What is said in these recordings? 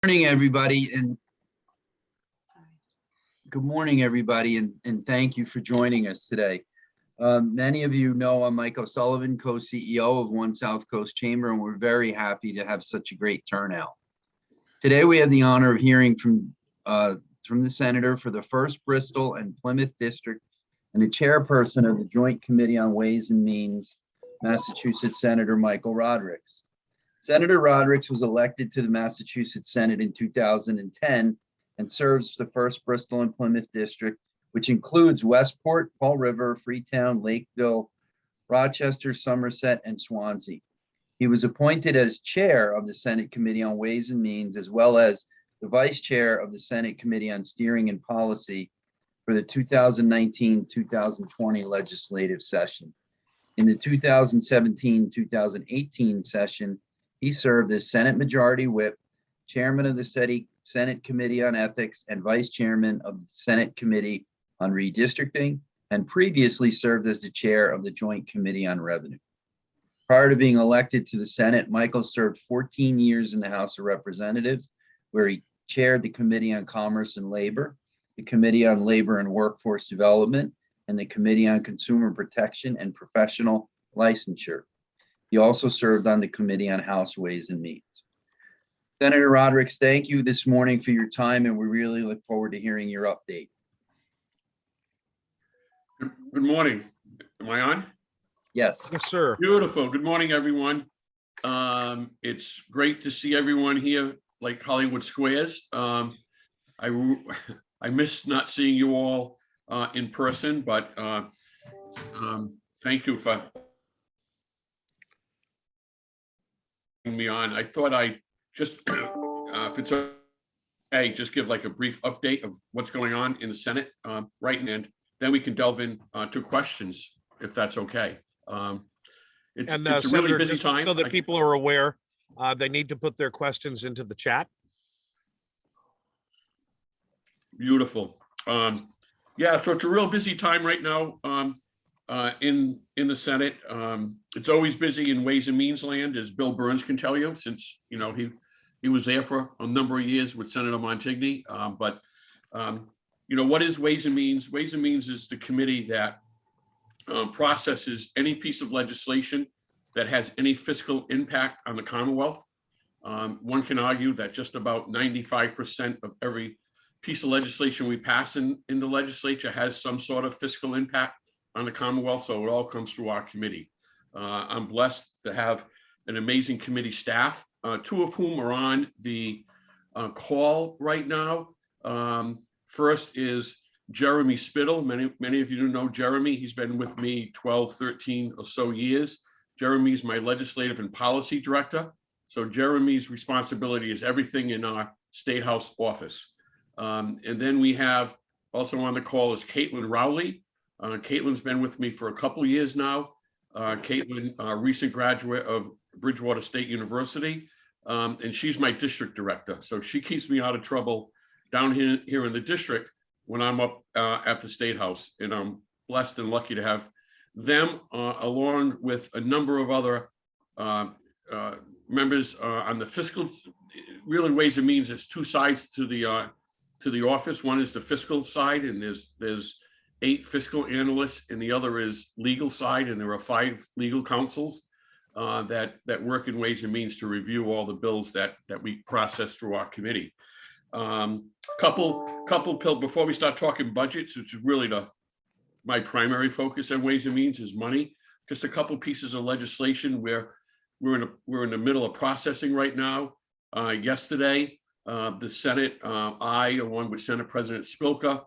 Morning, everybody, and good morning, everybody, and thank you for joining us today. Many of you know I'm Mike O'Sullivan, co-CEO of One South Coast Chamber, and we're very happy to have such a great turnout. Today, we have the honor of hearing from the Senator for the 1st Bristol and Plymouth District and the chairperson of the Joint Committee on Ways and Means, Massachusetts Senator Michael Rodrigues. Senator Rodrigues was elected to the Massachusetts Senate in 2010 and serves the 1st Bristol and Plymouth District, which includes Westport, Fall River, Freetown, Lakeville, Rochester, Somerset, and Swansea. He was appointed as chair of the Senate Committee on Ways and Means, as well as the vice chair of the Senate Committee on Steering and Policy for the 2019-2020 legislative session. In the 2017-2018 session, he served as Senate Majority Whip, Chairman of the Senate Committee on Ethics, and Vice Chairman of the Senate Committee on Redistricting, and previously served as the Chair of the Joint Committee on Revenue. Prior to being elected to the Senate, Michael served 14 years in the House of Representatives, where he chaired the Committee on Commerce and Labor, the Committee on Labor and Workforce Development, and the Committee on Consumer Protection and Professional Licensure. He also served on the Committee on House Ways and Means. Senator Rodrigues, thank you this morning for your time, and we really look forward to hearing your update. Good morning. Am I on? Yes. Yes, sir. Beautiful. Good morning, everyone. It's great to see everyone here, like Hollywood Squares. I miss not seeing you all in person, but thank you for me on. I thought I'd just, if it's okay, just give like a brief update of what's going on in the Senate right now, and then we can delve in to questions, if that's okay. It's a Senator, really busy time. So that people are aware, they need to put their questions into the chat. Beautiful. Yeah, so it's a real busy time right now in the Senate. It's always busy in Ways and Means land, as Bill Burns can tell you, since he was there for a number of years with Senator Montigny. But what is Ways and Means? Ways and Means is the committee that processes any piece of legislation that has any fiscal impact on the Commonwealth. One can argue that just about 95% of every piece of legislation we pass in the legislature has some sort of fiscal impact on the Commonwealth, so it all comes through our committee. I'm blessed to have an amazing committee staff, two of whom are on the call right now. First is Jeremy Spittle. Many of you know Jeremy. He's been with me 12, 13 or so years. Jeremy's my legislative and policy director. So Jeremy's responsibility is everything in our State House office. And then we have also on the call is Caitlin Rowley. Caitlin's been with me for a couple of years now. Caitlin, a recent graduate of Bridgewater State University, and she's my district director. So she keeps me out of trouble down here in the district when I'm up at the State House. And I'm blessed and lucky to have them along with a number of other members on the fiscal. Really, Ways and Means, there's two sides to the office. One is the fiscal side, and there's 8 fiscal analysts, and the other is legal side, and there are 5 legal counsels that work in Ways and Means to review all the bills that we process through our committee. Before we start talking budgets, which is really my primary focus on Ways and Means is money. Just a couple pieces of legislation where we're in the middle of processing right now. Yesterday, the Senate, I, along with Senate President Spilka,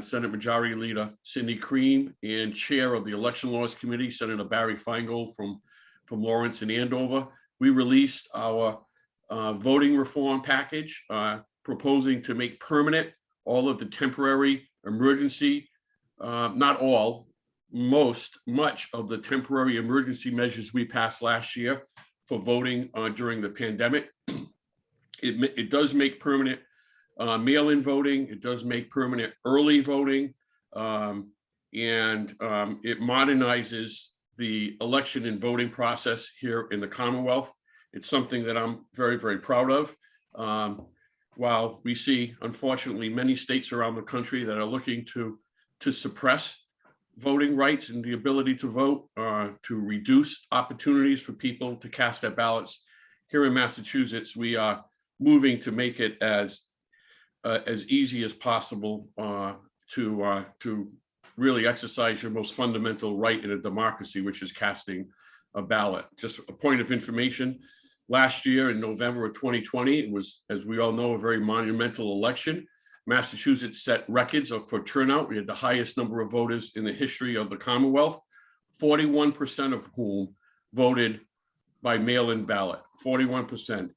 Senate Majority Leader Cindy Cream, and Chair of the Election Laws Committee, Senator Barry Feingold from Lawrence and Andover, we released our voting reform package, proposing to make permanent all of the temporary emergency, not all, much of the temporary emergency measures we passed last year for voting during the pandemic. It does make permanent mail-in voting. It does make permanent early voting, and it modernizes the election and voting process here in the Commonwealth. It's something that I'm very, very proud of. While we see, unfortunately, many states around the country that are looking to suppress voting rights and the ability to vote, to reduce opportunities for people to cast their ballots. Here in Massachusetts, we are moving to make it as easy as possible to really exercise your most fundamental right in a democracy, which is casting a ballot. Just a point of information, last year in November of 2020, it was, as we all know, a very monumental election. Massachusetts set records for turnout. We had the highest number of voters in the history of the Commonwealth, 41% of whom voted by mail-in ballot, 41%.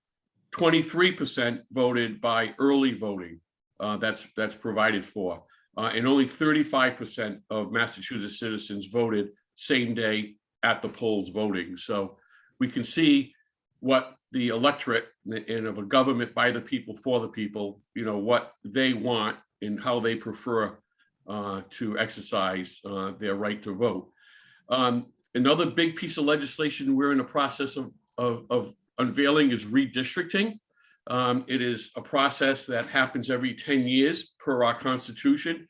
23% voted by early voting, that's provided for. And only 35% of Massachusetts citizens voted same day at the polls voting. So we can see what the electorate and of a government by the people for the people, what they want and how they prefer to exercise their right to vote. Another big piece of legislation we're in the process of unveiling is redistricting. It is a process that happens every 10 years per our Constitution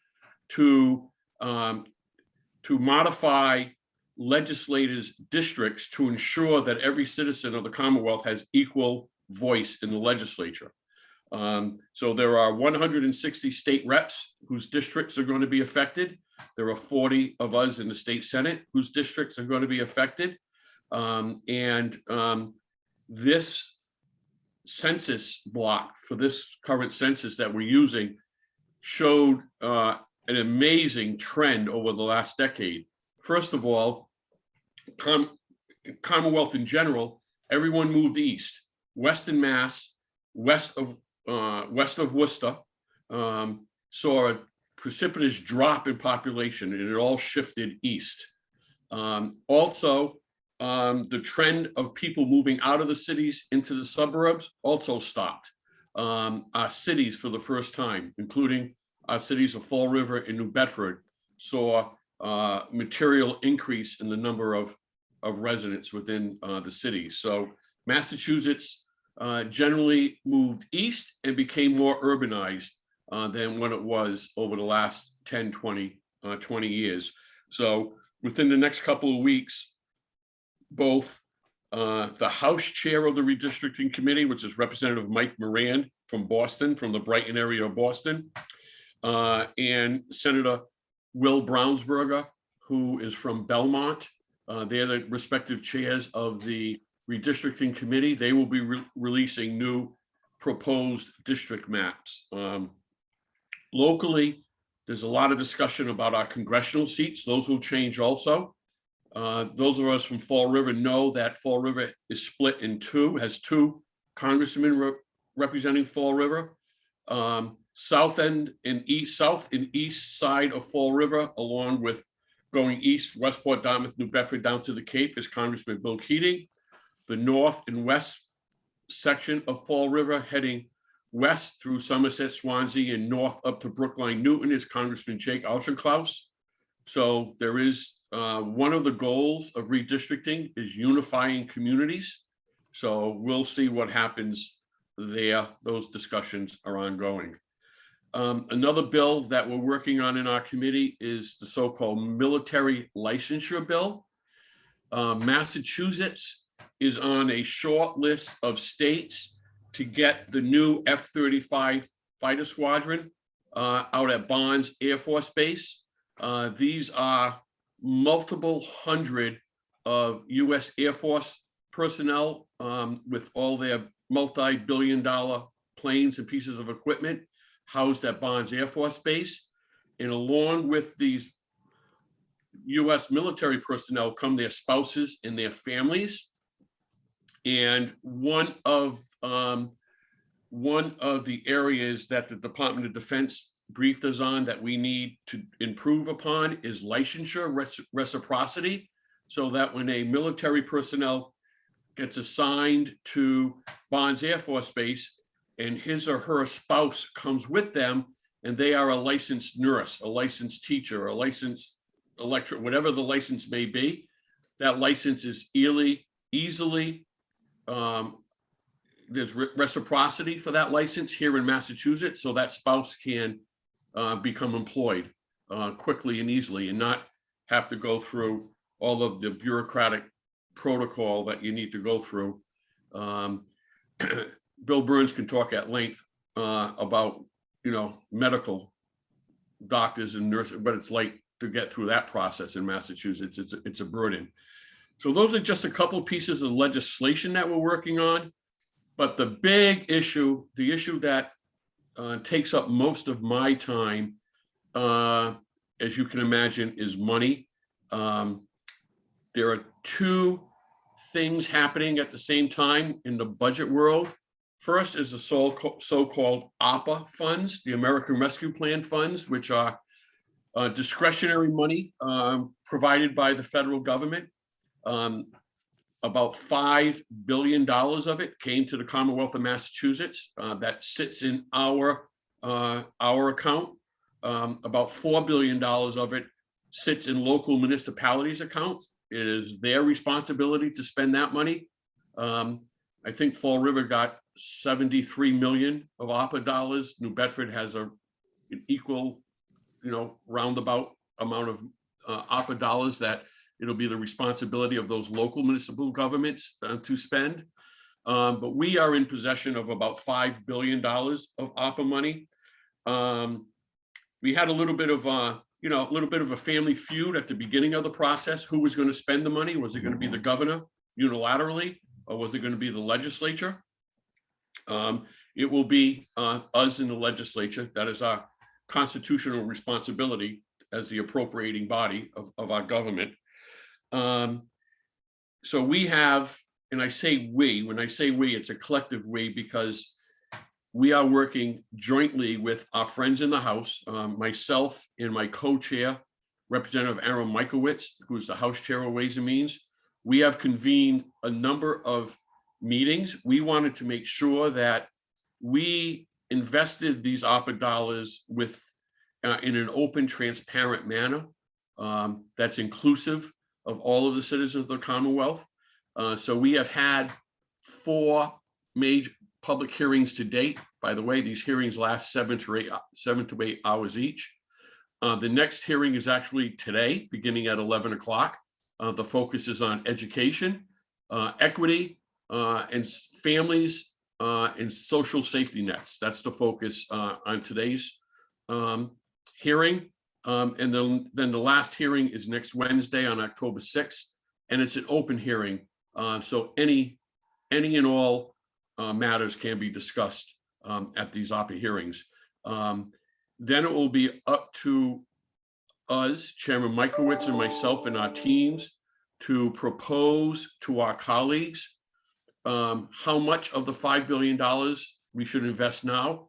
to modify legislators' districts to ensure that every citizen of the Commonwealth has equal voice in the legislature. So there are 160 state reps whose districts are going to be affected. There are 40 of us in the state Senate whose districts are going to be affected. This census block for this current census that we're using showed an amazing trend over the last decade. First of all, Commonwealth in general, everyone moved east. Western Mass, west of Worcester, saw a precipitous drop in population, and it all shifted east. Also, the trend of people moving out of the cities into the suburbs also stopped. Our cities, for the first time, including our cities of Fall River and New Bedford, saw material increase in the number of residents within the cities. So Massachusetts generally moved east and became more urbanized than what it was over the last 10, 20 years. So within the next couple of weeks, both the House chair of the redistricting committee, which is Representative Mike Moran from Boston, from the Brighton area of Boston, and Senator Will Brownsberger, who is from Belmont. They're the respective chairs of the redistricting committee. They will be releasing new proposed district maps. Locally, there's a lot of discussion about our congressional seats. Those will change also. Those of us from Fall River know that Fall River is split in two, has two congressmen representing Fall River. South and east side of Fall River, along with going east, Westport, Dartmouth, New Bedford, down to the Cape, is Congressman Bill Keating. The north and west section of Fall River, heading west through Somerset, Swansea, and north up to Brookline, Newton, is Congressman Jake Auchincloss. So there is one of the goals of redistricting is unifying communities. So we'll see what happens there. Those discussions are ongoing. Another bill that we're working on in our committee is the so-called military licensure bill. Massachusetts is on a short list of states to get the new F-35 fighter squadron out at Bonds Air Force Base. These are multiple hundred of U.S. Air Force personnel with all their multi-billion-dollar planes and pieces of equipment housed at Bonds Air Force Base. And along with these U.S. military personnel come their spouses and their families. And one of the areas that the Department of Defense briefed us on that we need to improve upon is licensure reciprocity, so that when a military personnel gets assigned to Bonds Air Force Base and his or her spouse comes with them and they are a licensed nurse, a licensed teacher, a licensed electric, whatever the license may be, that license is easily there's reciprocity for that license here in Massachusetts, so that spouse can become employed quickly and easily and not have to go through all of the bureaucratic protocol that you need to go through. Bill Burns can talk at length about, medical doctors and nurses, but it's like to get through that process in Massachusetts. It's a burden. So those are just a couple of pieces of legislation that we're working on. But the big issue, the issue that takes up most of my time, as you can imagine, is money. There are two things happening at the same time in the budget world. First is the so-called ARPA funds, the American Rescue Plan funds, which are discretionary money provided by the federal government. About $5 billion of it came to the Commonwealth of Massachusetts. That sits in our account. About $4 billion of it sits in local municipalities' accounts. It is their responsibility to spend that money. I think Fall River got 73 million of ARPA dollars. New Bedford has an equal, roundabout amount of ARPA dollars that it'll be the responsibility of those local municipal governments to spend. But we are in possession of about $5 billion of ARPA money. We had a little bit of a family feud at the beginning of the process. Who was going to spend the money? Was it going to be the governor unilaterally, or was it going to be the legislature? It will be us in the legislature. That is our constitutional responsibility as the appropriating body of our government. So we have, and I say we, when I say we, it's a collective we, because we are working jointly with our friends in the House, myself and my co-chair, Representative Aaron Michaelwitz, who's the House Chair of Ways and Means. We have convened a number of meetings. We wanted to make sure that we invested these ARPA dollars in an open, transparent manner that's inclusive of all of the citizens of the Commonwealth. So we have had 4 major public hearings to date. By the way, these hearings last 7 to 8 hours each. The next hearing is actually today, beginning at 11 o'clock. The focus is on education, equity, and families, and social safety nets. That's the focus on today's hearing. And then the last hearing is next Wednesday on October 6th, and it's an open hearing. So any and all matters can be discussed at these ARPA hearings. Then it will be up to us, Chairman Michaelwitz and myself and our teams, to propose to our colleagues how much of the $5 billion we should invest now,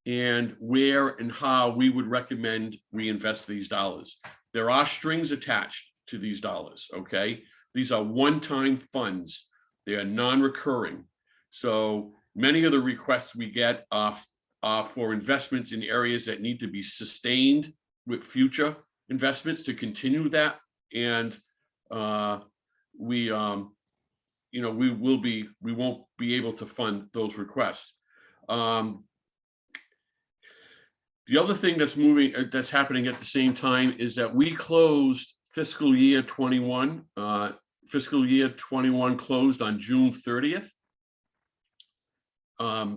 and where and how we would recommend we invest these dollars. There are strings attached to these dollars, okay? These are one-time funds. They are non-recurring. So many of the requests we get are for investments in areas that need to be sustained with future investments to continue that. And we won't be able to fund those requests. The other thing that's happening at the same time is that we closed fiscal year 21. Fiscal year 21 closed on June 30th.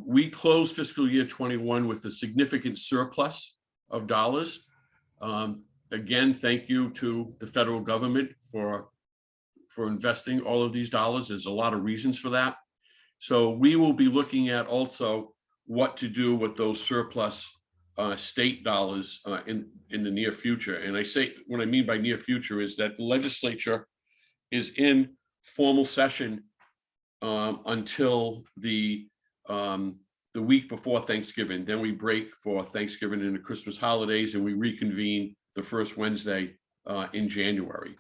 We closed fiscal year 21 with a significant surplus of dollars. Again, thank you to the federal government for investing all of these dollars. There's a lot of reasons for that. So we will be looking at also what to do with those surplus state dollars in the near future. And what I mean by near future is that the legislature is in formal session until the week before Thanksgiving. Then we break for Thanksgiving and the Christmas holidays, and we reconvene the first Wednesday in January.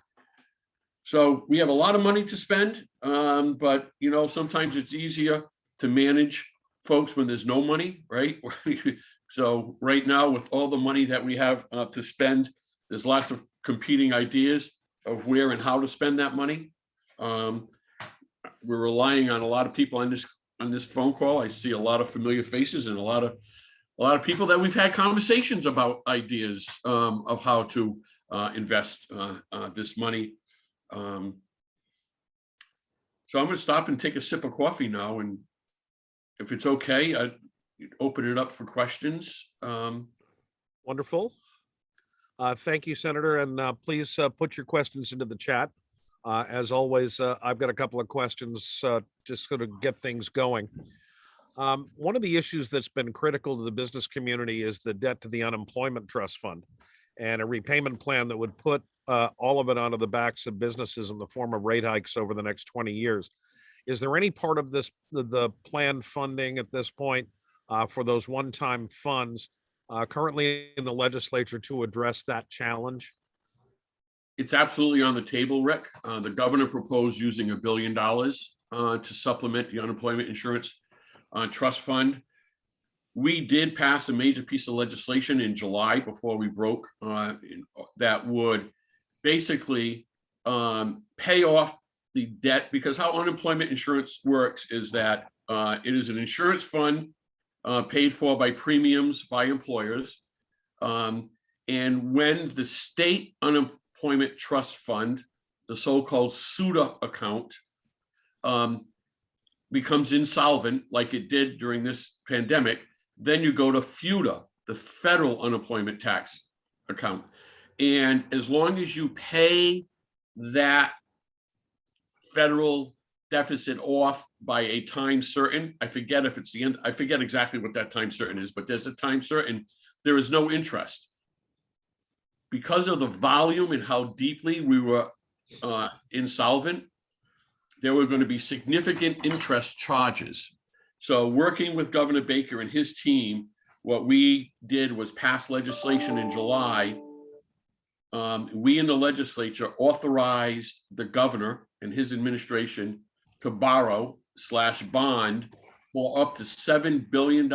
So we have a lot of money to spend, but sometimes it's easier to manage folks when there's no money, right? So right now, with all the money that we have to spend, there's lots of competing ideas of where and how to spend that money. We're relying on a lot of people on this on this phone call. I see a lot of familiar faces and a lot of people that we've had conversations about ideas of how to invest this money. So I'm going to stop and take a sip of coffee now, and if it's okay, I'd open it up for questions. Wonderful. Thank you, Senator, and please put your questions into the chat. As always, I've got a couple of questions just going to get things going. One of the issues that's been critical to the business community is the debt to the unemployment trust fund, and a repayment plan that would put all of it onto the backs of businesses in the form of rate hikes over the next 20 years. Is there any part of this, the planned funding at this point for those one-time funds currently in the legislature to address that challenge? It's absolutely on the table, Rick. The governor proposed using $1 billion to supplement the unemployment insurance trust fund. We did pass a major piece of legislation in July before we broke that would basically pay off the debt, because how unemployment insurance works is that it is an insurance fund paid for by premiums by employers. And when the state unemployment trust fund, the so-called SUTA account, becomes insolvent, like it did during this pandemic, then you go to FUTA, the federal unemployment tax account. And as long as you pay that federal deficit off by a time certain, I forget if it's the end, I forget exactly what that time certain is, but there's a time certain, there is no interest. Because of the volume and how deeply we were insolvent, there were going to be significant interest charges. So working with Governor Baker and his team, what we did was pass legislation in July. We in the legislature authorized the governor and his administration to borrow/bond for up to $7 billion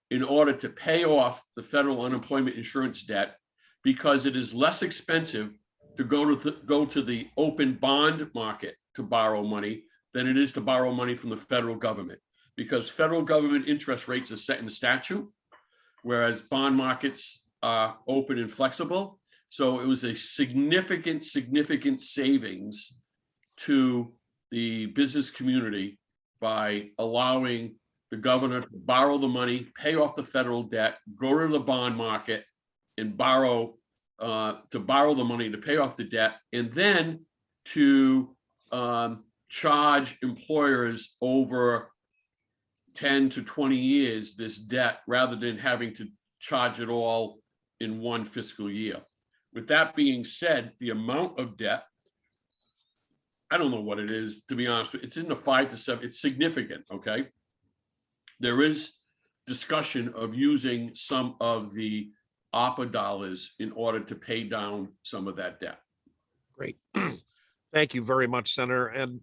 in order to pay off the federal unemployment insurance debt, because it is less expensive to go to the open bond market to borrow money than it is to borrow money from the federal government, because federal government interest rates are set in the statute, whereas bond markets are open and flexible. So it was a significant savings to the business community by allowing the governor to borrow the money, pay off the federal debt, go to the bond market and borrow the money to pay off the debt, and then to charge employers over 10 to 20 years this debt, rather than having to charge it all in one fiscal year. With that being said, the amount of debt, I don't know what it is, to be honest. It's in the 5 to 7. It's significant. Okay. There is discussion of using some of the ARPA dollars in order to pay down some of that debt. Great. Thank you very much, Senator. And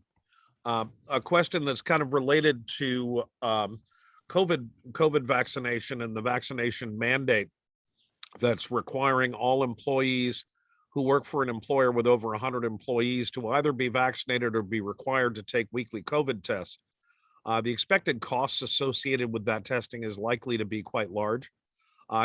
a question that's kind of related to COVID vaccination and the vaccination mandate that's requiring all employees who work for an employer with over 100 employees to either be vaccinated or be required to take weekly COVID tests. The expected costs associated with that testing is likely to be quite large.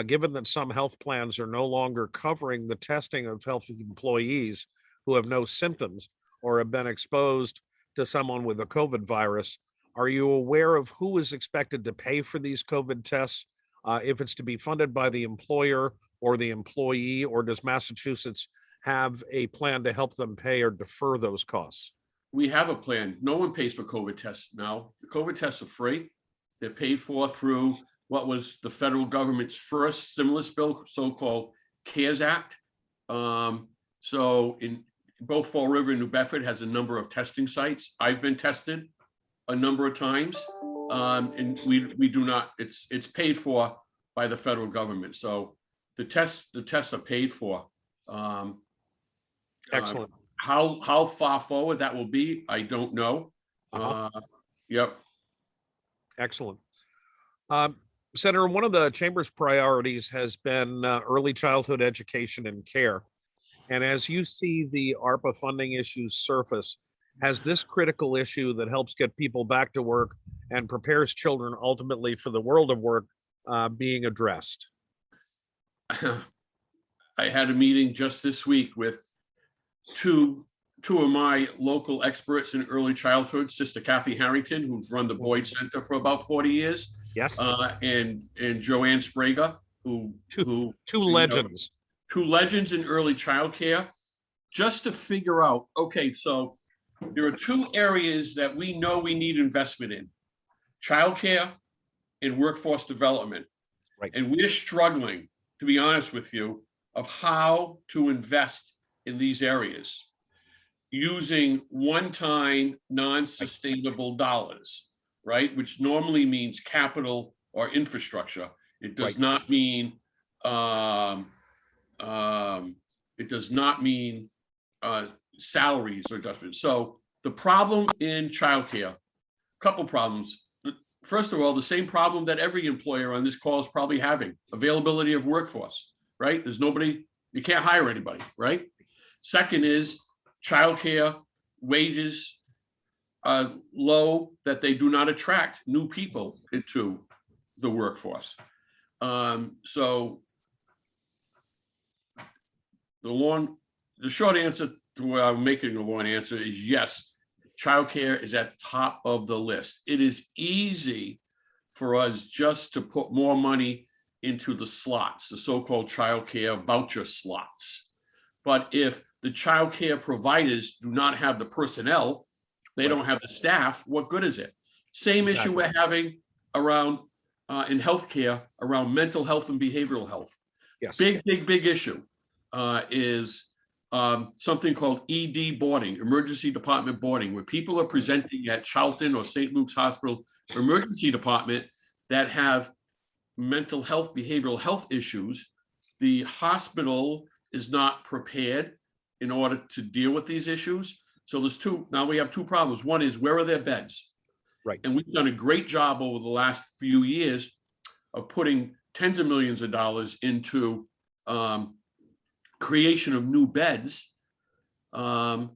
Given that some health plans are no longer covering the testing of healthy employees who have no symptoms or have been exposed to someone with a COVID virus, are you aware of who is expected to pay for these COVID tests? If it's to be funded by the employer or the employee, or does Massachusetts have a plan to help them pay or defer those costs? We have a plan. No one pays for COVID tests now. The COVID tests are free. They're paid for through what was the federal government's first stimulus bill, so-called CARES Act. So in both Fall River and New Bedford has a number of testing sites. I've been tested a number of times, and we do not. It's paid for by the federal government. So the tests are paid for. Excellent. How far forward that will be, I don't know. Yep. Excellent. Senator, one of the Chamber's priorities has been early childhood education and care. And as you see the ARPA funding issues surface, has this critical issue that helps get people back to work and prepares children ultimately for the world of work being addressed? I had a meeting just this week with two of my local experts in early childhood, Sister Kathy Harrington, who's run the Boyd Center for about 40 years. Yes. And Joanne Sprague, who Two you know, legends. two legends in early childcare, just to figure out, okay, so there are two areas that we know we need investment in: childcare and workforce development. Right. And we're struggling, to be honest with you, of how to invest in these areas using one-time non-sustainable dollars, right? Which normally means capital or infrastructure. It does not mean salaries or adjustments. So the problem in childcare, couple problems. First of all, the same problem that every employer on this call is probably having: availability of workforce, right? There's nobody, you can't hire anybody, right? Second is childcare wages are low, that they do not attract new people into the workforce. So the short answer to what I'm making a long answer is yes, childcare is at top of the list. It is easy for us just to put more money into the slots, the so-called childcare voucher slots. But if the childcare providers do not have the personnel, they don't have the staff, what good is it? Same issue we're having around in healthcare around mental health and behavioral health. Yes. Big issue is something called ED boarding, emergency department boarding, where people are presenting at Charlton or St. Luke's Hospital emergency department that have mental health, behavioral health issues. The hospital is not prepared in order to deal with these issues. So now we have two problems. One is, where are their beds? Right. And we've done a great job over the last few years of putting tens of millions of dollars into creation of new beds. I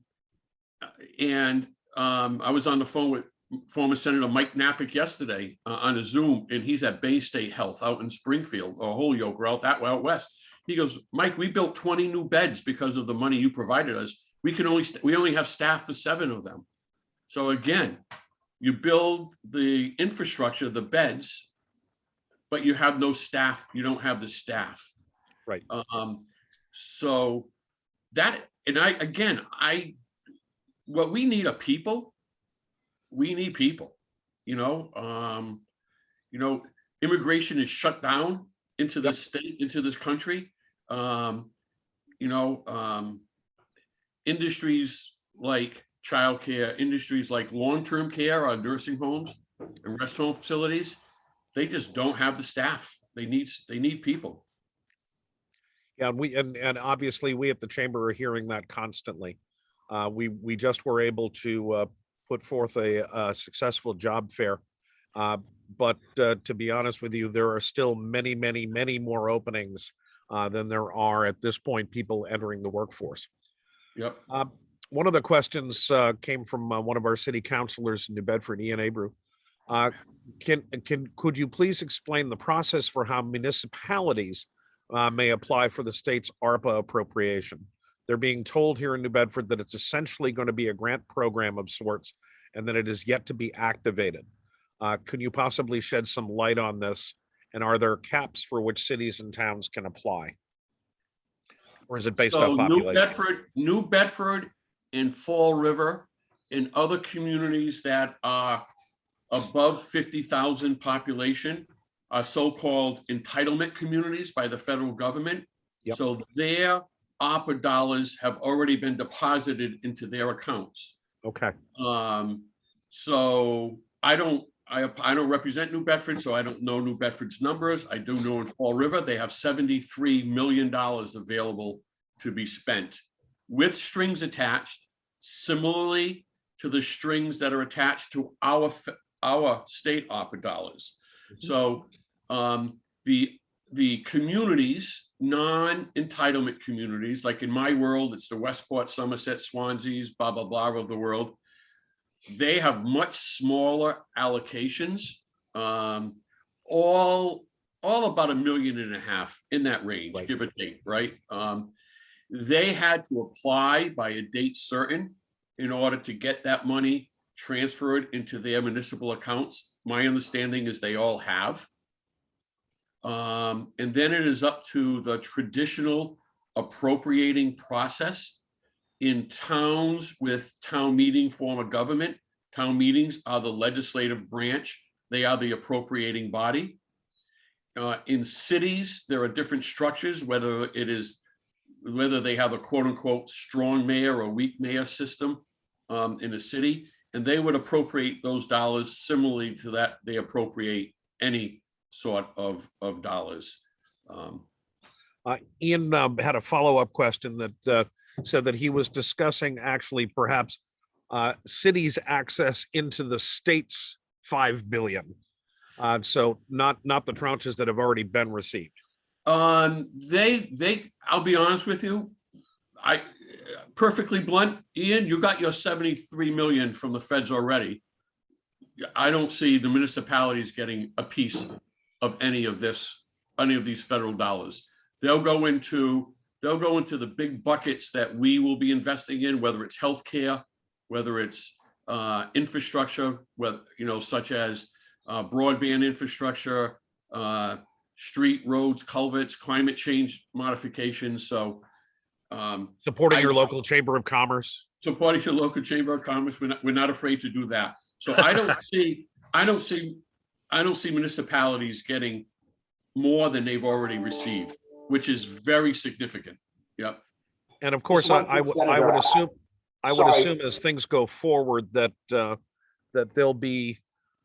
was on the phone with former Senator Mike Napick yesterday on a Zoom, and he's at Bay State Health out in Springfield or Holyoke or out west. He goes, Mike, we built 20 new beds because of the money you provided us. We only have staff for 7 of them. So again, you build the infrastructure, the beds, but you have no staff. You don't have the staff. Right. So that, and what we need are people. We need people, immigration is shut down into this state, into this country. Industries like childcare, industries like long-term care, or nursing homes and rest home facilities, they just don't have the staff. They need people. Yeah, and obviously we at the chamber are hearing that constantly. We just were able to put forth a successful job fair, but to be honest with you, there are still many more openings than there are at this point people entering the workforce. Yep. One of the questions came from one of our city councilors in New Bedford, Ian Abreu. Could you please explain the process for how municipalities may apply for the state's ARPA appropriation? They're being told here in New Bedford that it's essentially going to be a grant program of sorts and that it is yet to be activated. Can you possibly shed some light on this? And are there caps for which cities and towns can apply? Or is it based on population? New Bedford and Fall River and other communities that are above 50,000 population are so-called entitlement communities by the federal government. Yep. So their ARPA dollars have already been deposited into their accounts. Okay. So I don't represent New Bedford, so I don't know New Bedford's numbers. I do know in Fall River, they have $73 million available to be spent with strings attached, similarly to the strings that are attached to our state ARPA dollars. So the communities, non-entitlement communities, like in my world, it's the Westport, Somerset, Swanseas, blah, blah, blah of the world. They have much smaller allocations, all about $1.5 million in that range, Right. give or take, right? They had to apply by a date certain in order to get that money transferred into their municipal accounts. My understanding is they all have. And then it is up to the traditional appropriating process in towns with town meeting form of government. Town meetings are the legislative branch. They are the appropriating body. In cities, there are different structures, whether they have a quote unquote strong mayor or weak mayor system in a city, and they would appropriate those dollars similarly to that they appropriate any sort of dollars. Ian had a follow-up question that said that he was discussing actually perhaps cities' access into the state's $5 billion. So not the tranches that have already been received. I'll be honest with you, perfectly blunt, Ian, you got your 73 million from the feds already. I don't see the municipalities getting a piece of any of these federal dollars. They'll go into the big buckets that we will be investing in, whether it's healthcare, whether it's infrastructure, such as broadband infrastructure, street, roads, culverts, climate change modifications. So supporting your local chamber of commerce. Supporting your local chamber of commerce. We're not afraid to do that. So I don't see municipalities getting more than they've already received, which is very significant. Yep. And of course, I would assume as things go forward that there'll be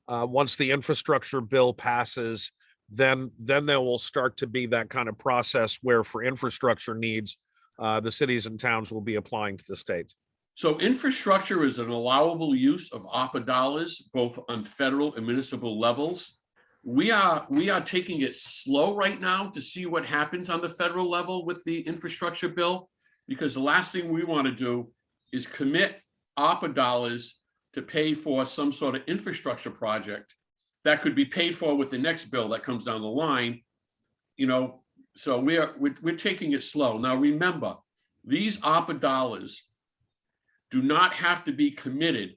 once the infrastructure bill passes, then there will start to be that kind of process where for infrastructure needs, the cities and towns will be applying to the states. So infrastructure is an allowable use of ARPA dollars, both on federal and municipal levels. We are taking it slow right now to see what happens on the federal level with the infrastructure bill, because the last thing we want to do is commit ARPA dollars to pay for some sort of infrastructure project that could be paid for with the next bill that comes down the line. So we're taking it slow. Now remember, these ARPA dollars do not have to be committed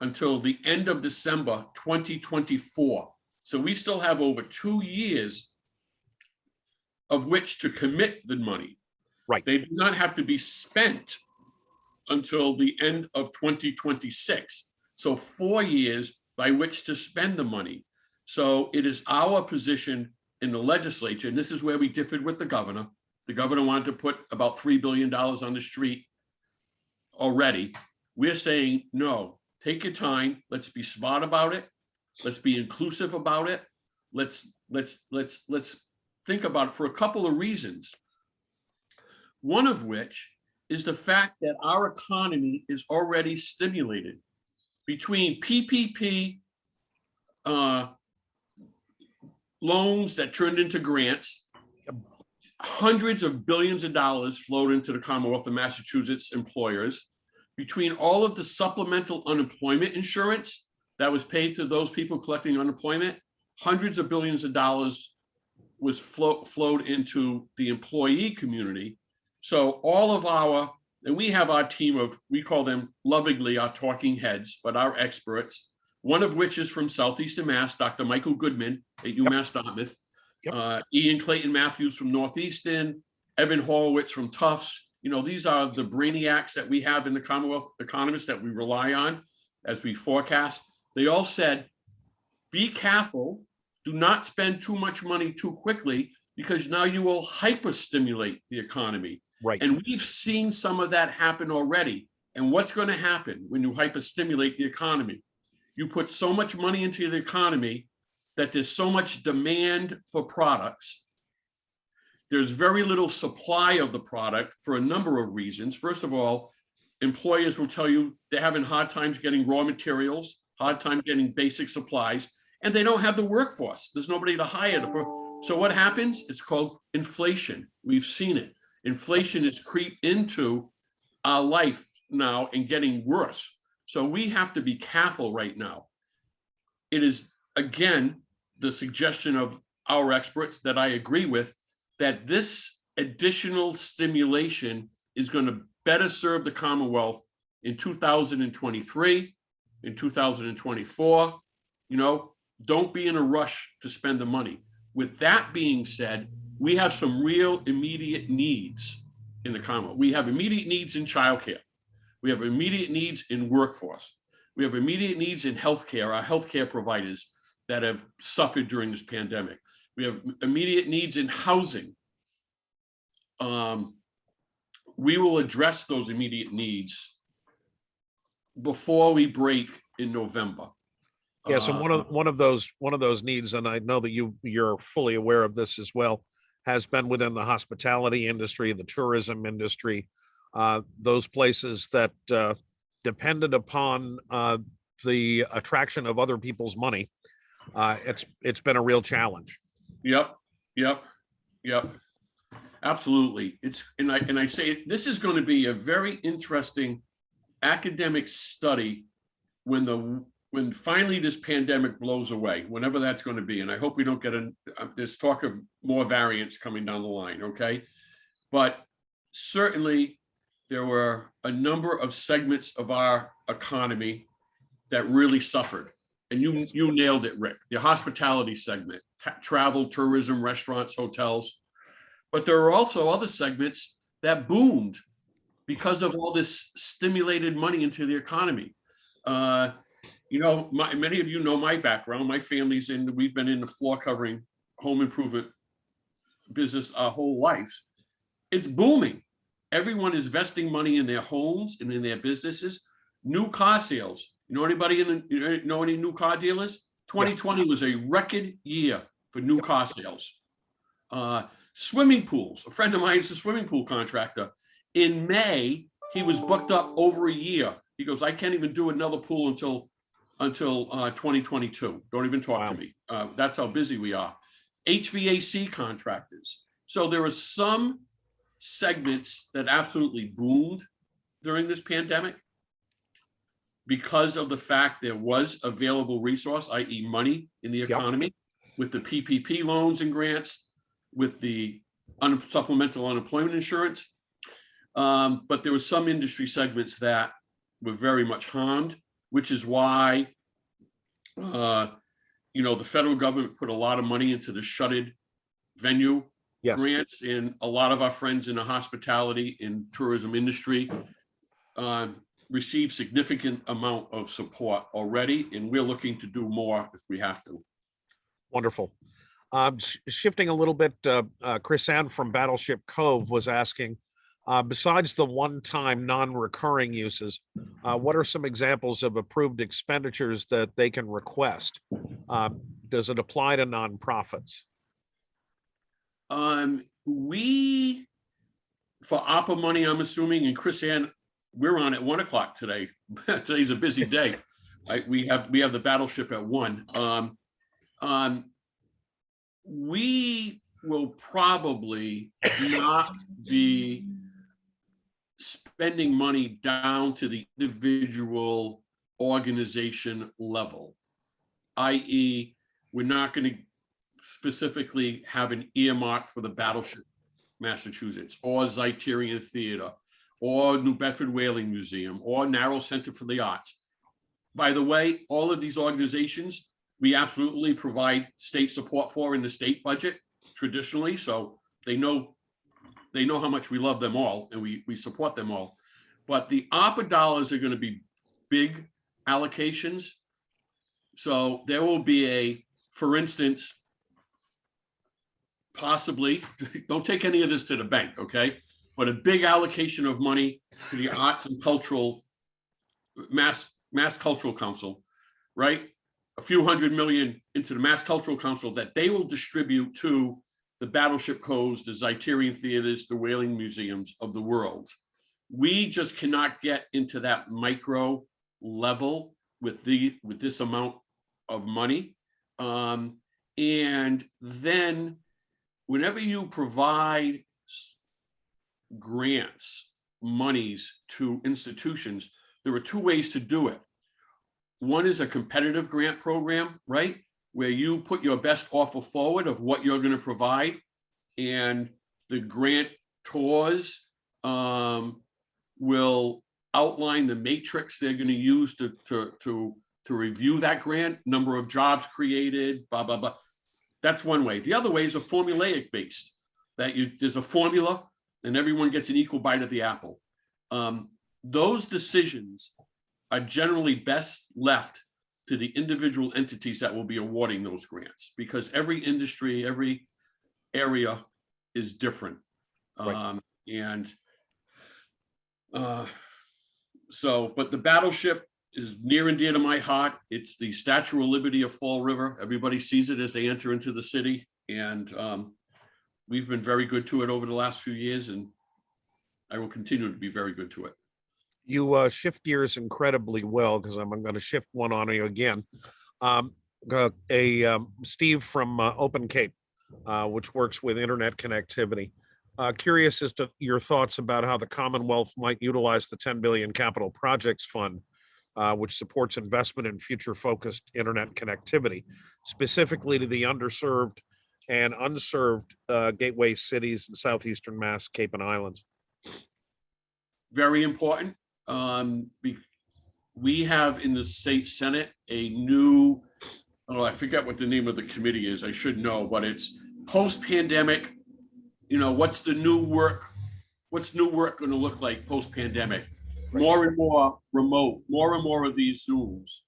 until the end of December 2024. So we still have over 2 years of which to commit the money. Right. They do not have to be spent until the end of 2026. So 4 years by which to spend the money. So it is our position in the legislature, and this is where we differed with the governor. The governor wanted to put about $3 billion on the street already. We're saying, no, take your time. Let's be smart about it. Let's be inclusive about it. Let's think about it for a couple of reasons. One of which is the fact that our economy is already stimulated between PPP loans that turned into grants. Hundreds of billions of dollars flowed into the Commonwealth of Massachusetts employers. Between all of the supplemental unemployment insurance that was paid to those people collecting unemployment, hundreds of billions of dollars was flowed into the employee community. So all of and we have our team of, we call them lovingly our talking heads, but our experts, one of which is from Southeastern Mass, Dr. Michael Goodman at UMass Dartmouth, Ian Clayton Matthews from Northeastern, Evan Horowitz from Tufts. These are the brainiacs that we have in the Commonwealth, economists that we rely on as we forecast. They all said, be careful, do not spend too much money too quickly, because now you will hyper-stimulate the economy. Right. And we've seen some of that happen already. And what's going to happen when you hyper-stimulate the economy? You put so much money into the economy that there's so much demand for products. There's very little supply of the product for a number of reasons. First of all, employers will tell you they're having hard times getting raw materials, hard time getting basic supplies, and they don't have the workforce. There's nobody to hire. So what happens? It's called inflation. We've seen it. Inflation has creeped into our life now and getting worse. So we have to be careful right now. It is, again, the suggestion of our experts that I agree with, that this additional stimulation is going to better serve the Commonwealth in 2023, in 2024. You know, don't be in a rush to spend the money. With that being said, we have some real immediate needs in the Commonwealth. We have immediate needs in childcare. We have immediate needs in workforce. We have immediate needs in healthcare, our healthcare providers that have suffered during this pandemic. We have immediate needs in housing. We will address those immediate needs before we break in November. Yes, and one of those needs, and I know that you're fully aware of this as well, has been within the hospitality industry, the tourism industry, those places that depended upon the attraction of other people's money. It's been a real challenge. Yep. Absolutely. And I say this is going to be a very interesting academic study when finally this pandemic blows away, whenever that's going to be. And I hope we don't get this talk of more variants coming down the line. Okay. But certainly there were a number of segments of our economy that really suffered. And you nailed it, Rick. The hospitality segment, travel, tourism, restaurants, hotels. But there are also other segments that boomed because of all this stimulated money into the economy. Many of you know my background. My family's we've been in the floor covering home improvement business our whole lives. It's booming. Everyone is investing money in their homes and in their businesses. New car sales. You know anybody know any new car dealers? 2020 was a record year for new car sales. Swimming pools. A friend of mine is a swimming pool contractor. In May, he was booked up over a year. He goes, I can't even do another pool until 2022. Don't even talk to me. That's how busy we are. HVAC contractors. So there are some segments that absolutely boomed during this pandemic because of the fact there was available resource, i.e. money in the economy, with the PPP loans and grants, with the supplemental unemployment insurance. But there were some industry segments that were very much harmed, which is why, the federal government put a lot of money into the shuttered venue grants, and a lot of our friends in the hospitality and tourism industry received significant amount of support already, and we're looking to do more if we have to. Wonderful. Shifting a little bit, Chris Ann from Battleship Cove was asking, besides the one-time non-recurring uses, what are some examples of approved expenditures that they can request? Does it apply to nonprofits? For ARPA money, I'm assuming, and Chris Ann, we're on at 1:00 today. Today's a busy day. We have the Battleship at 1. We will probably not be spending money down to the individual organization level, i.e. we're not going to specifically have an earmark for the Battleship Massachusetts or Zeiterian Theater or New Bedford Whaling Museum or Narrow Center for the Arts. By the way, all of these organizations, we absolutely provide state support for in the state budget traditionally, so they know how much we love them all and we support them all. But the ARPA dollars are going to be big allocations. So there will be for instance, possibly, don't take any of this to the bank, okay? But a big allocation of money to the Arts and Cultural, Mass Cultural Council, right? A few $100 million into the Mass Cultural Council that they will distribute to the Battleship Coves, the Zeiterian Theaters, the Whaling Museums of the world. We just cannot get into that micro level with this amount of money. And then whenever you provide grants, monies to institutions, there are two ways to do it. One is a competitive grant program, right? Where you put your best offer forward of what you're going to provide, and the grantors will outline the matrix they're going to use to review that grant, number of jobs created, blah, blah, blah. That's one way. The other way is a formulaic based, that there's a formula and everyone gets an equal bite of the apple. Those decisions are generally best left to the individual entities that will be awarding those grants, because every industry, every area is different. Right. But the battleship is near and dear to my heart. It's the Statue of Liberty of Fall River. Everybody sees it as they enter into the city. And we've been very good to it over the last few years, and I will continue to be very good to it. You shift gears incredibly well, because I'm going to shift one on you again. Steve from Open Cape, which works with internet connectivity. Curious as to your thoughts about how the Commonwealth might utilize the 10 billion Capital Projects Fund, which supports investment in future-focused internet connectivity, specifically to the underserved and unserved gateway cities in southeastern Mass, Cape and Islands. Very important. We have in the state Senate a new, I forget what the name of the committee is. I should know, but it's post-pandemic. What's the new work? What's new work going to look like post-pandemic? More and more remote, more and more of these Zooms,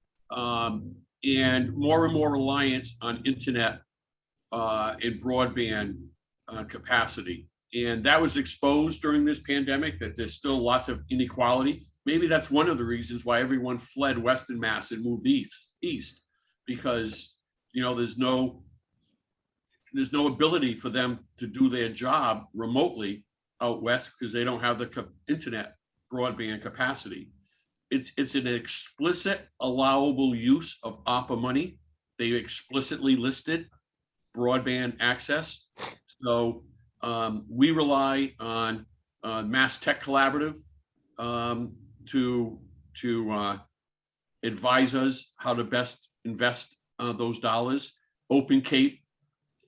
and more reliance on internet and broadband capacity. And that was exposed during this pandemic, that there's still lots of inequality. Maybe that's one of the reasons why everyone fled Western Mass and moved east, because there's no ability for them to do their job remotely out west, because they don't have the internet broadband capacity. It's an explicit allowable use of ARPA money. They explicitly listed broadband access. So we rely on Mass Tech Collaborative to advise us how to best invest those dollars. Open Cape,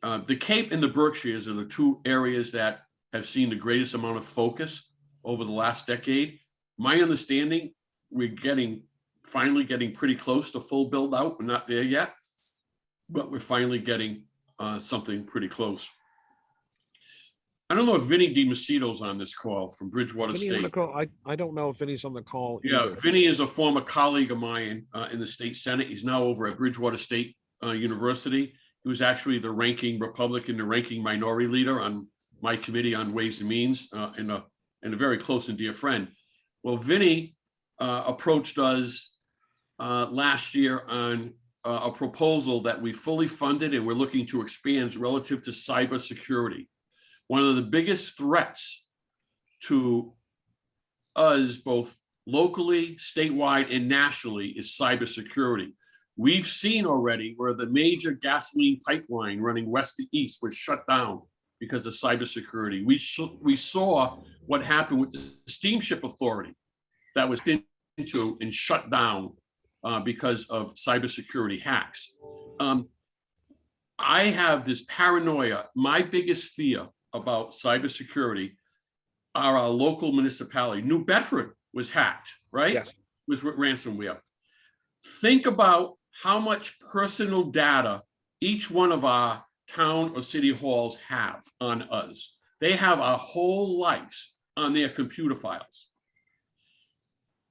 the Cape and the Berkshires are the two areas that have seen the greatest amount of focus over the last decade. My understanding, we're finally getting pretty close to full build out. We're not there yet, but we're finally getting something pretty close. I don't know if Vinny DiMacedo's on this call from Bridgewater State. I don't know if Vinny's on the call Yeah, either. Vinny is a former colleague of mine in the state Senate. He's now over at Bridgewater State University. He was actually the ranking Republican, the ranking minority leader on my committee on Ways and Means, and a very close and dear friend. Well, Vinny approached us last year on a proposal that we fully funded and we're looking to expand relative to cybersecurity. One of the biggest threats to us, both locally, statewide, and nationally, is cybersecurity. We've seen already where the major gasoline pipeline running west to east was shut down because of cybersecurity. We saw what happened with the steamship authority that was into and shut down because of cybersecurity hacks. I have this paranoia. My biggest fear about cybersecurity are our local municipality. New Bedford was hacked, right? Yes. With ransomware. Think about how much personal data each one of our town or city halls have on us. They have our whole lives on their computer files.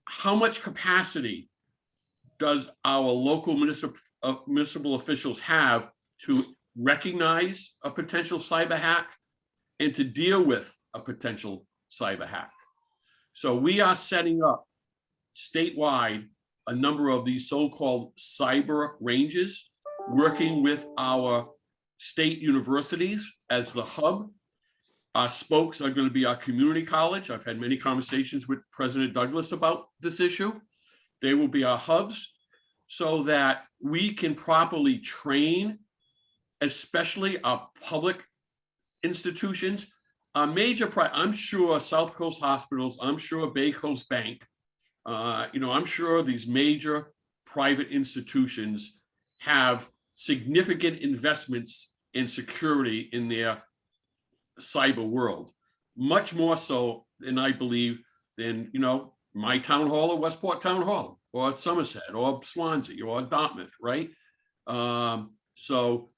How much capacity does our local municipal officials have to recognize a potential cyber hack and to deal with a potential cyber hack? So we are setting up statewide a number of these so-called cyber ranges, working with our state universities as the hub. Our spokes are going to be our community college. I've had many conversations with President Douglas about this issue. They will be our hubs so that we can properly train, especially our public institutions. I'm sure South Coast Hospitals, I'm sure Bay Coast Bank I'm sure these major private institutions have significant investments in security in their cyber world, much more so than I believe than, my town hall or Westport Town Hall or Somerset or Swansea or Dartmouth, right? So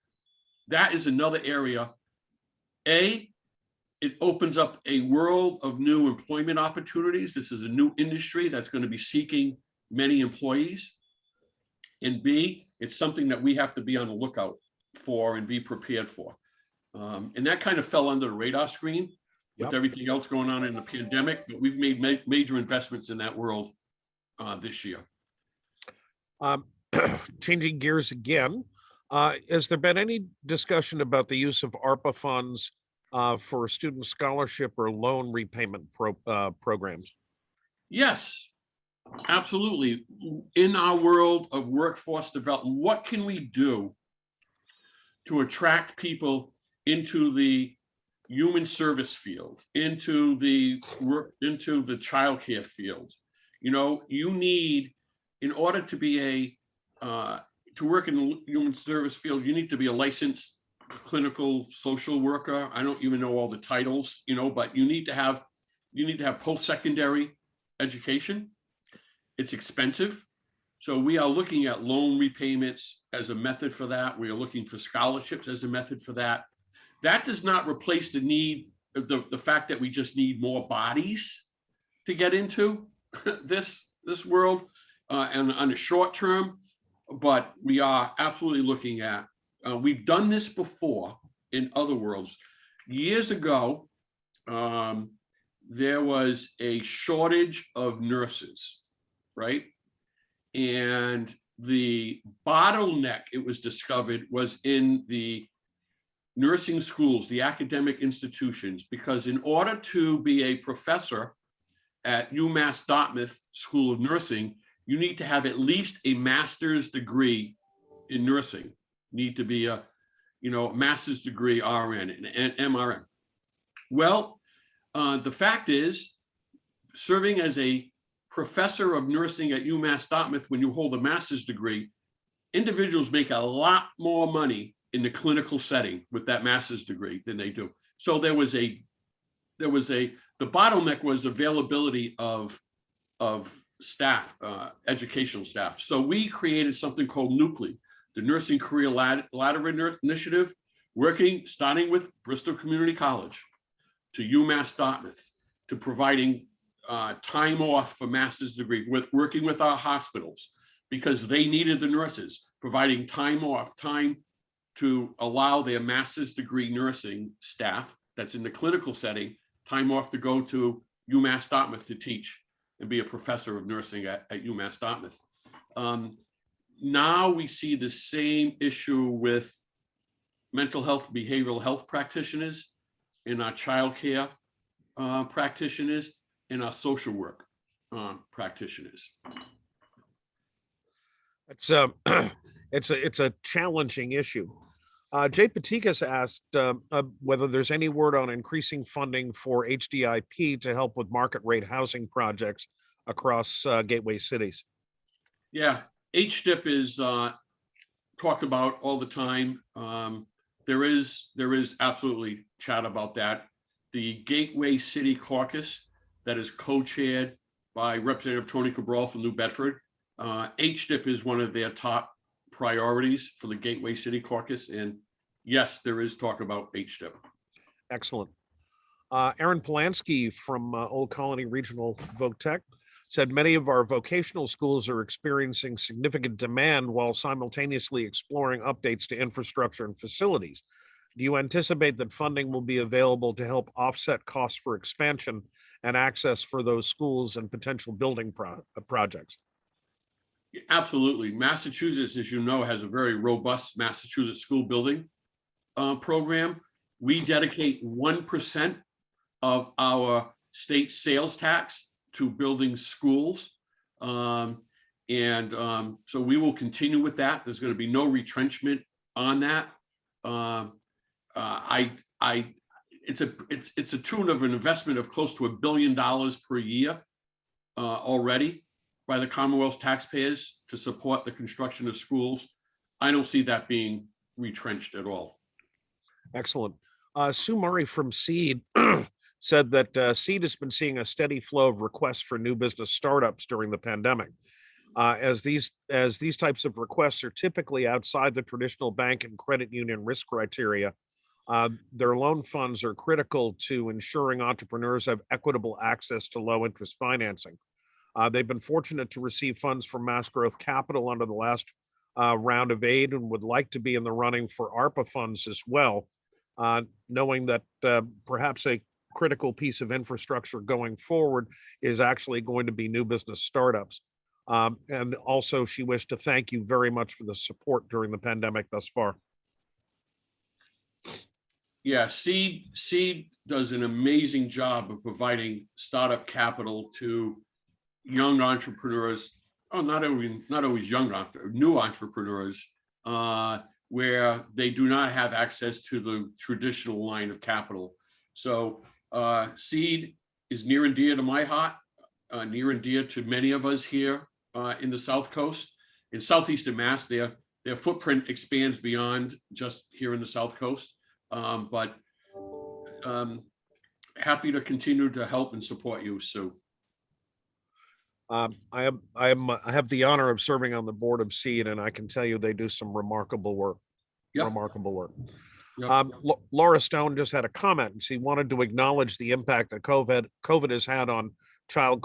that is another area. It opens up a world of new employment opportunities. This is a new industry that's going to be seeking many employees. And B, it's something that we have to be on the lookout for and be prepared for. And that kind of fell under the radar screen with everything else going on in the pandemic, but we've made major investments in that world this year. Changing gears again, has there been any discussion about the use of ARPA funds for student scholarship or loan repayment programs? Yes, absolutely. In our world of workforce development, what can we do to attract people into the human service field, into the childcare field? You need, in order to be to work in the human service field, you need to be a licensed clinical social worker. I don't even know all the titles, but you need to have post-secondary education. It's expensive. So we are looking at loan repayments as a method for that. We are looking for scholarships as a method for that. That does not replace the need, the fact that we just need more bodies to get into this world and on a short term, but we are absolutely looking at, we've done this before in other worlds. Years ago, there was a shortage of nurses, right? And the bottleneck, it was discovered, was in the nursing schools, the academic institutions, because in order to be a professor at UMass Dartmouth School of Nursing, you need to have at least a master's degree in nursing. You need to be a, master's degree RN and MRN. Well, the fact is, serving as a professor of nursing at UMass Dartmouth, when you hold a master's degree, individuals make a lot more money in the clinical setting with that master's degree than they do. So the bottleneck was availability of staff, educational staff. So we created something called NUCLE, the Nursing Career Ladder Initiative, starting with Bristol Community College to UMass Dartmouth, to providing time off for master's degree, working with our hospitals because they needed the nurses, providing time off, time to allow their master's degree nursing staff that's in the clinical setting, time off to go to UMass Dartmouth to teach and be a professor of nursing at UMass Dartmouth. Now we see the same issue with mental health, behavioral health practitioners, in our childcare practitioners, in our social work practitioners. It's a challenging issue. Jay Patikas asked whether there's any word on increasing funding for HDIP to help with market rate housing projects across gateway cities. Yeah, HDIP is talked about all the time. There is absolutely chat about that. The Gateway City Caucus that is co-chaired by Representative Tony Cabral from New Bedford. HDIP is one of their top priorities for the Gateway City Caucus. And yes, there is talk about HDIP. Excellent. Aaron Polanski from Old Colony Regional VoTech said many of our vocational schools are experiencing significant demand while simultaneously exploring updates to infrastructure and facilities. Do you anticipate that funding will be available to help offset costs for expansion and access for those schools and potential building projects? Absolutely. Massachusetts, as you know, has a very robust Massachusetts school building program. We dedicate 1% of our state sales tax to building schools. So we will continue with that. There's going to be no retrenchment on that. It's a tune of an investment of close to $1 billion per year already by the Commonwealth's taxpayers to support the construction of schools. I don't see that being retrenched at all. Excellent. Sue Murray from Seed said that Seed has been seeing a steady flow of requests for new business startups during the pandemic. As these types of requests are typically outside the traditional bank and credit union risk criteria, their loan funds are critical to ensuring entrepreneurs have equitable access to low interest financing. They've been fortunate to receive funds from Mass Growth Capital under the last round of aid and would like to be in the running for ARPA funds as well, knowing that perhaps a critical piece of infrastructure going forward is actually going to be new business startups. And also she wished to thank you very much for the support during the pandemic thus far. Yeah, Seed does an amazing job of providing startup capital to young entrepreneurs. Oh, not always young, new entrepreneurs, where they do not have access to the traditional line of capital. So Seed is near and dear to my heart, near and dear to many of us here in the South Coast. In Southeastern Mass, their footprint expands beyond just here in the South Coast. But happy to continue to help and support you, Sue. I have the honor of serving on the board of Seed, and I can tell you they do some remarkable work. Yep. Remarkable work. Yep. Laura Stone just had a comment. She wanted to acknowledge the impact that COVID has had on child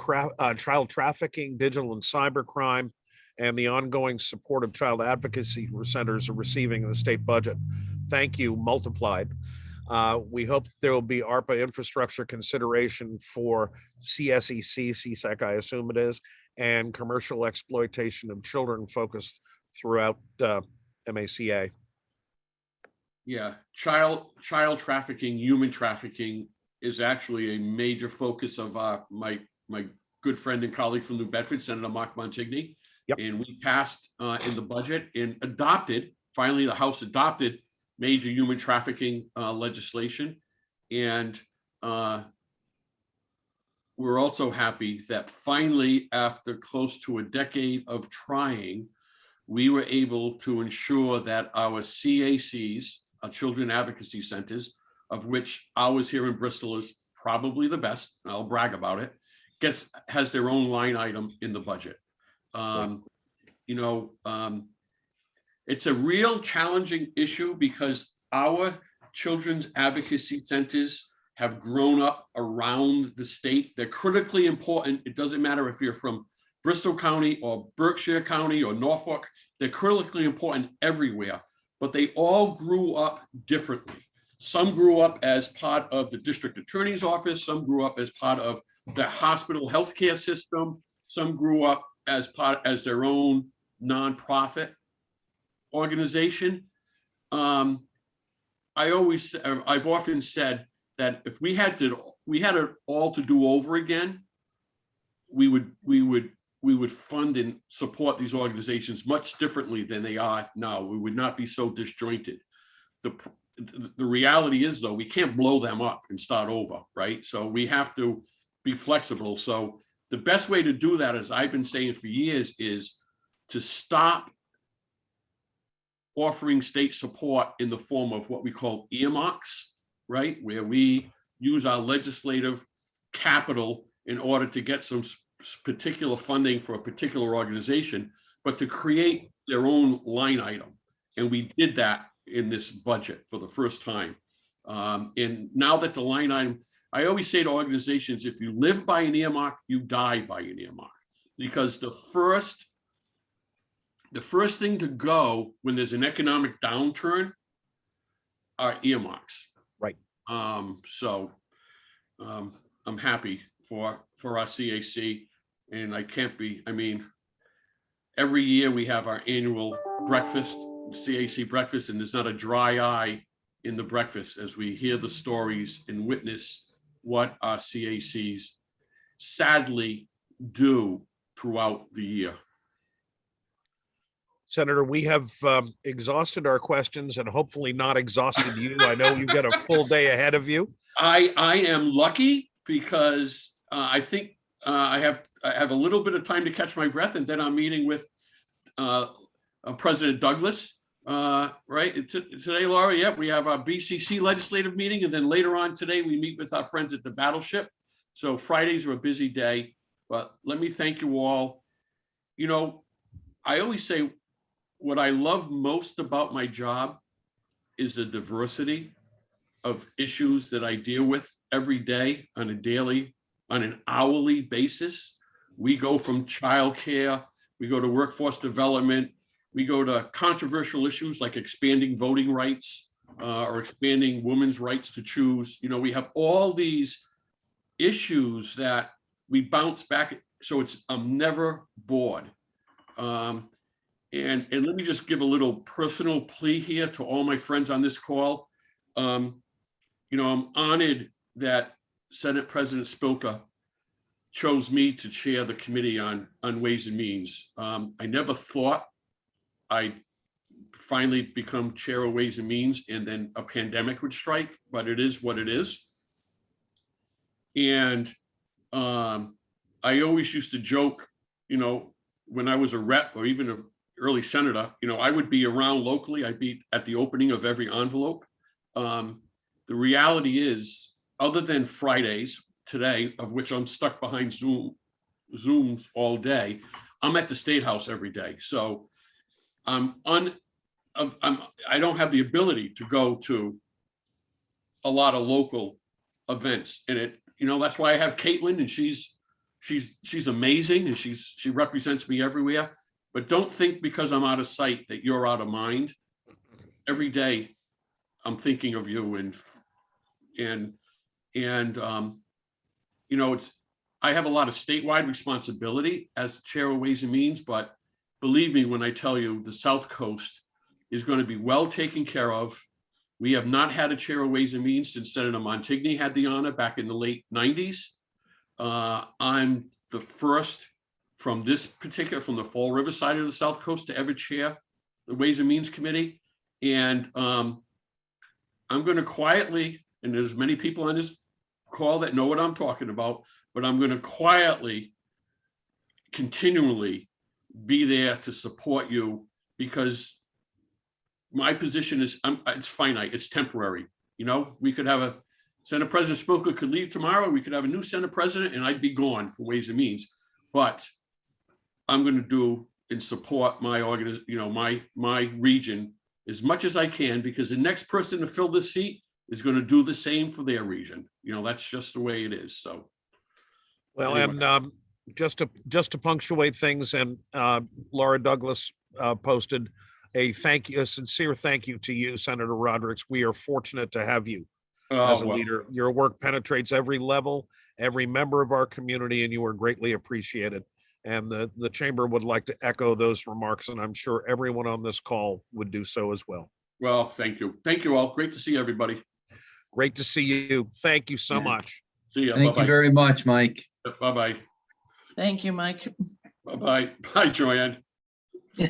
trafficking, digital and cyber crime, and the ongoing support of child advocacy centers are receiving in the state budget. Thank you, multiplied. We hope there will be ARPA infrastructure consideration for CSEC, I assume it is, and commercial exploitation of children focused throughout MACA. Yeah, child trafficking, human trafficking is actually a major focus of my good friend and colleague from New Bedford, Senator Mark Montigny. Yep. And we passed in the budget and adopted, finally the House adopted major human trafficking legislation. And we're also happy that finally, after close to a decade of trying, we were able to ensure that our CACs, our Children Advocacy Centers, of which ours here in Bristol is probably the best, and I'll brag about it, has their own line item in the budget. It's a real challenging issue because our children's advocacy centers have grown up around the state. They're critically important. It doesn't matter if you're from Bristol County or Berkshire County or Norfolk, they're critically important everywhere, but they all grew up differently. Some grew up as part of the district attorney's office. Some grew up as part of the hospital healthcare system. Some grew up as their own nonprofit organization. I've often said that if we had it all to do over again, we would fund and support these organizations much differently than they are now. We would not be so disjointed. The reality is, though, we can't blow them up and start over, right? So we have to be flexible. So the best way to do that, as I've been saying for years, is to stop offering state support in the form of what we call earmarks, right? Where we use our legislative capital in order to get some particular funding for a particular organization, but to create their own line item. And we did that in this budget for the first time. And now that the line item, I always say to organizations, if you live by an earmark, you die by an earmark. Because the first thing to go when there's an economic downturn are earmarks. Right. So I'm happy for our CAC, and every year we have our annual breakfast, CAC breakfast, and there's not a dry eye in the breakfast as we hear the stories and witness what our CACs sadly do throughout the year. Senator, we have exhausted our questions and hopefully not exhausted you. I know you've got a full day ahead of you. I am lucky because I think I have a little bit of time to catch my breath, and then I'm meeting with President Douglas. Right today, Laura. Yep, we have our BCC legislative meeting, and then later on today we meet with our friends at the Battleship. So Fridays are a busy day, but let me thank you all. You know, I always say what I love most about my job is the diversity of issues that I deal with every day on an hourly basis. We go from childcare, we go to workforce development, we go to controversial issues like expanding voting rights or expanding women's rights to choose. You know, we have all these issues that we bounce back. So I'm never bored. And let me just give a little personal plea here to all my friends on this call. You know, I'm honored that Senate President Spilka chose me to chair the committee on Ways and Means. I never thought I'd finally become chair of Ways and Means and then a pandemic would strike, but it is what it is. And I always used to joke, you know, when I was a rep or even an early senator, you know, I would be around locally. I'd be at the opening of every envelope. The reality is, other than Fridays today, of which I'm stuck behind Zooms all day, I'm at the State House every day. So I don't have the ability to go to a lot of local events, and you know, that's why I have Caitlin, and she's amazing, and she represents me everywhere. But don't think because I'm out of sight that you're out of mind. Every day I'm thinking of you, and you know, I have a lot of statewide responsibility as chair of Ways and Means, but believe me when I tell you, the South Coast is going to be well taken care of. We have not had a chair of Ways and Means since Senator Montigny had the honor back in the late 90s. I'm the first from the Fall River side of the South Coast to ever chair the Ways and Means Committee. And I'm going to quietly, and there's many people on this call that know what I'm talking about, but I'm going to quietly, continually be there to support you, because my position is, it's finite, it's temporary. You know, we could have Senate President Spilka could leave tomorrow, we could have a new Senate President, and I'd be gone for Ways and Means. But I'm going to do and support my organization, you know, my region as much as I can, because the next person to fill this seat is going to do the same for their region. You know, that's just the way it is. So, Well, anyway. and just to punctuate things, and Laura Douglas posted a sincere thank you to you, Senator Rodrigues. We are fortunate to have you as a leader. Your work penetrates every level, every member of our community, and you are greatly appreciated. And the chamber would like to echo those remarks, and I'm sure everyone on this call would do so as well. Well, thank you. Thank you all. Great to see everybody. Great to see you. Thank you so much. See you. Thank you very much, Mike. Bye-bye. Thank you, Mike. Bye-bye. Bye, Joanne.